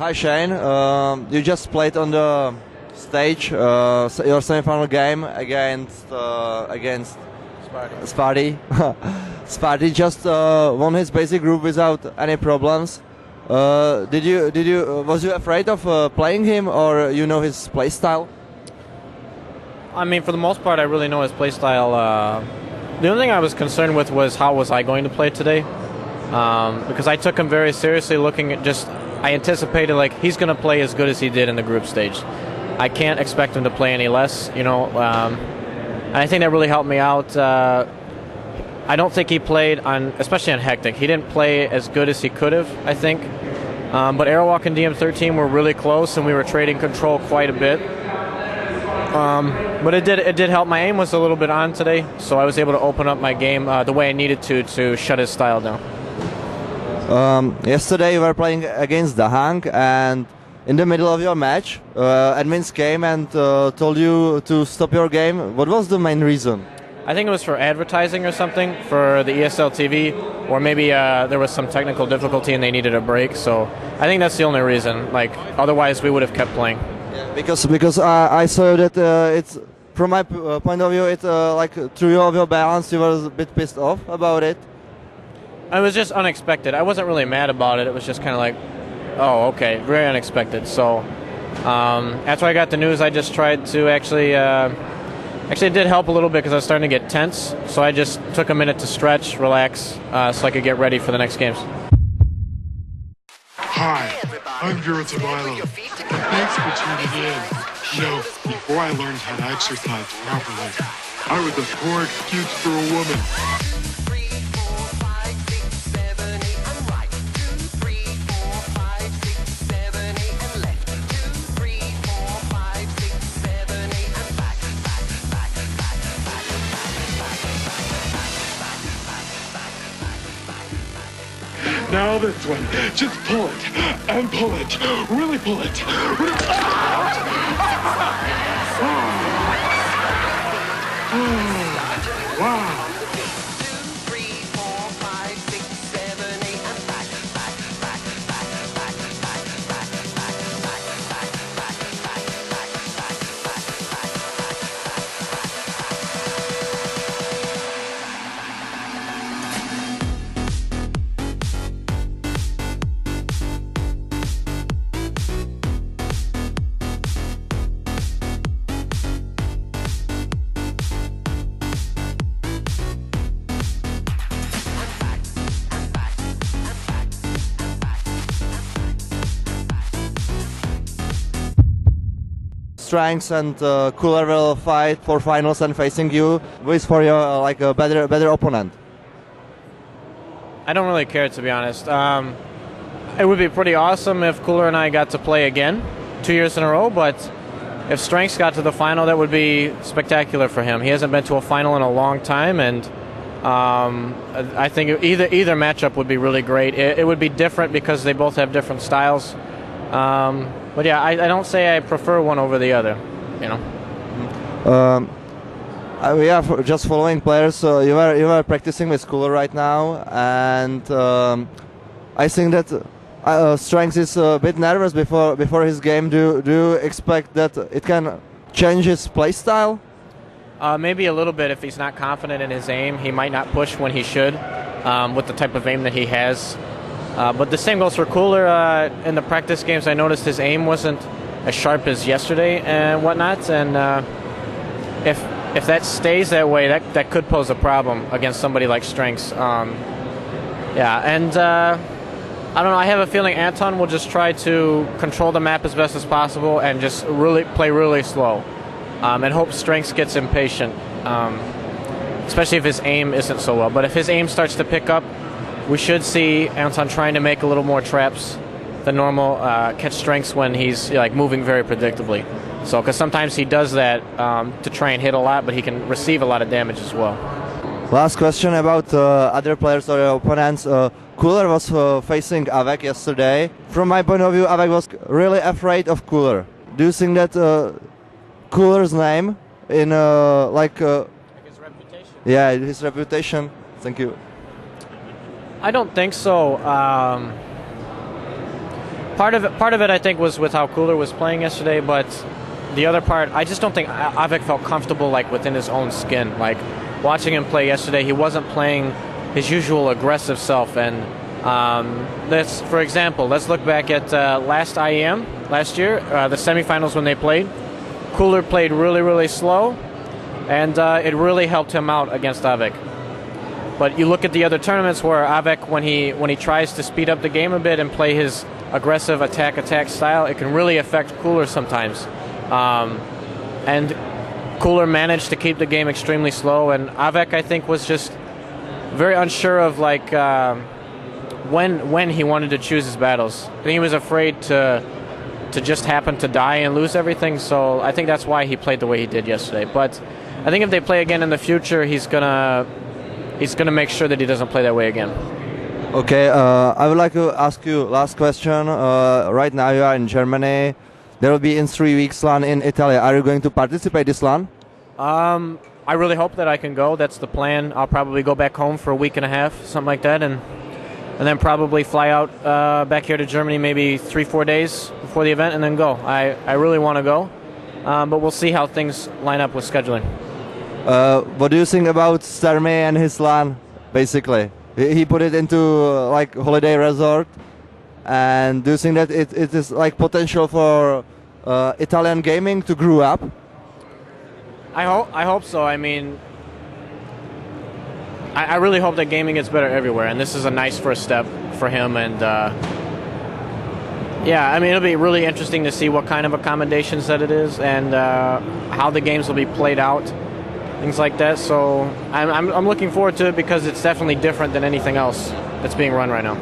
Hi Shane, you just played on the stage your semi-final game against Sparty. Sparty just won his basic group without any problems. Was you afraid of playing him, or you know his play style? I mean, for the most part, I really know his play style. The only thing I was concerned with was how was I going to play today, because I took him very seriously. I anticipated like he's going to play as good as he did in the group stage. I can't expect him to play any less, and I think that really helped me out. I don't think he played especially on Hectic. He didn't play as good as he could have, I think. But Airwalk and DM13 were really close, and we were trading control quite a bit. But it did help. My aim was a little bit on today, so I was able to open up my game the way I needed to shut his style down. Yesterday you were playing against Dahang, and in the middle of your match, admins came and told you to stop your game. What was the main reason? I think it was for advertising or something, for the ESL TV, or maybe there was some technical difficulty and they needed a break. So I think that's the only reason. Like, otherwise we would have kept playing. Yeah, because I saw that it's, from my point of view, it like through your balance, you were a bit pissed off about it. It was just unexpected. I wasn't really mad about it. It was just kind of like, oh, okay, very unexpected. So after I got the news, I just tried to actually it did help a little bit because I was starting to get tense. So I just took a minute to stretch, relax, so I could get ready for the next games. Hi, I'm Vera Tamilo, and thanks for tuning in. Before I learned how to exercise properly, I was a poor excuse for a woman. Now this one, just pull it, and pull it, really pull it. Wow. Strengths and Cooler will fight for finals and facing you. Who is for you like a better opponent? I don't really care, to be honest. It would be pretty awesome if Cooler and I got to play again 2 years in a row, but if Strengths got to the final, that would be spectacular for him. He hasn't been to a final in a long time, and I think either matchup would be really great. It would be different because they both have different styles. But yeah, I don't say I prefer one over the other, We are just following players. You are practicing with Cooler right now, and I think that Strengths is a bit nervous before his game. Do you expect that it can change his play style? Maybe a little bit. If he's not confident in his aim, he might not push when he should, with the type of aim that he has. But the same goes for Cooler. In the practice games, I noticed his aim wasn't as sharp as yesterday and whatnot. And if that stays that way, that could pose a problem against somebody like Strengths. I don't know. I have a feeling Anton will just try to control the map as best as possible and just really play really slow, and hope Strengths gets impatient, especially if his aim isn't so well. But if his aim starts to pick up, we should see Anton trying to make a little more traps than normal, catch Strengths when he's like moving very predictably. So, because sometimes he does that to try and hit a lot, but he can receive a lot of damage as well. Last question about other players or opponents. Cooler was facing Avec yesterday. From my point of view, Avec was really afraid of Cooler. Do you think that Cooler's name in Like his reputation? Yeah, his reputation. Thank you. I don't think so. Part of it, I think, was with how Cooler was playing yesterday, but the other part, I just don't think Avek felt comfortable like within his own skin. Like watching him play yesterday, he wasn't playing his usual aggressive self. And for example, let's look back at last IEM last year, the semifinals when they played. Cooler played really, really slow, and it really helped him out against Avek. But you look at the other tournaments where Avek, when he tries to speed up the game a bit and play his aggressive attack style, it can really affect Cooler sometimes. And Cooler managed to keep the game extremely slow, and Avek, I think, was just very unsure of like when he wanted to choose his battles. I think he was afraid to just happen to die and lose everything. So I think that's why he played the way he did yesterday. But I think if they play again in the future, he's gonna make sure that he doesn't play that way again. Okay, I would like to ask you last question. Right now you are in Germany. There will be in 3 weeks LAN in Italy. Are you going to participate this LAN? I really hope that I can go. That's the plan. I'll probably go back home for a week and a half, something like that, and then probably fly out back here to Germany maybe 3-4 days before the event and then go. I really want to go, but we'll see how things line up with scheduling. What do you think about Starmie and his LAN, basically? He put it into like holiday resort, and do you think that it is like potential for Italian gaming to grow up? I hope so. I mean, I really hope that gaming gets better everywhere, and this is a nice first step for him. And yeah, I mean, it'll be really interesting to see what kind of accommodations that it is, and how the games will be played out, things like that. So I'm looking forward to it because it's definitely different than anything else that's being run right now.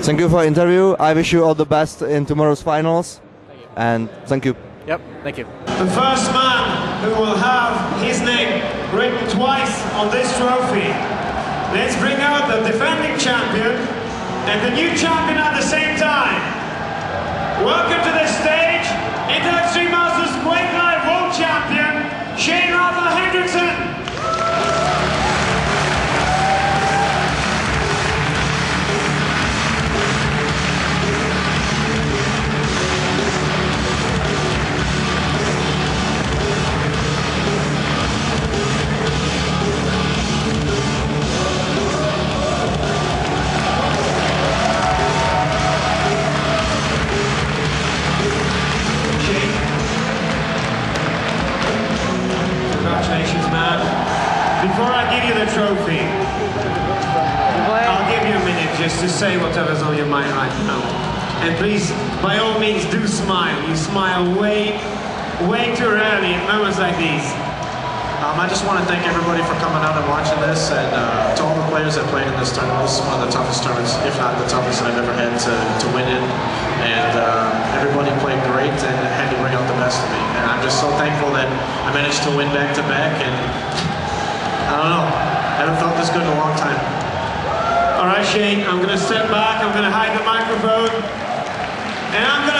Thank you for the interview. I wish you all the best in tomorrow's finals. Thank you. And thank you. Yep, thank you. The first man who will have his name written twice on this trophy. Let's bring out the defending champion and the new champion at the same time. Welcome to the stage, Internet Stream Masters Quake Live World Champion, Rapha Hendrixon. Congratulations, man. Before I give you the trophy, I'll give you a minute just to say whatever's on your mind right now. And please, by all means, do smile. You smile way too rarely in moments like these. I just want to thank everybody for coming out and watching this, and to all the players that played in this tournament. This is one of the toughest tournaments, if not the toughest I've ever had to win in. And everybody played great and had to bring out the best of me. And I'm just so thankful that I managed to win back-to-back, and I don't know, I haven't felt this good in a long time. All right, Shane, I'm going to step back, I'm going to hide the microphone, and I'm going to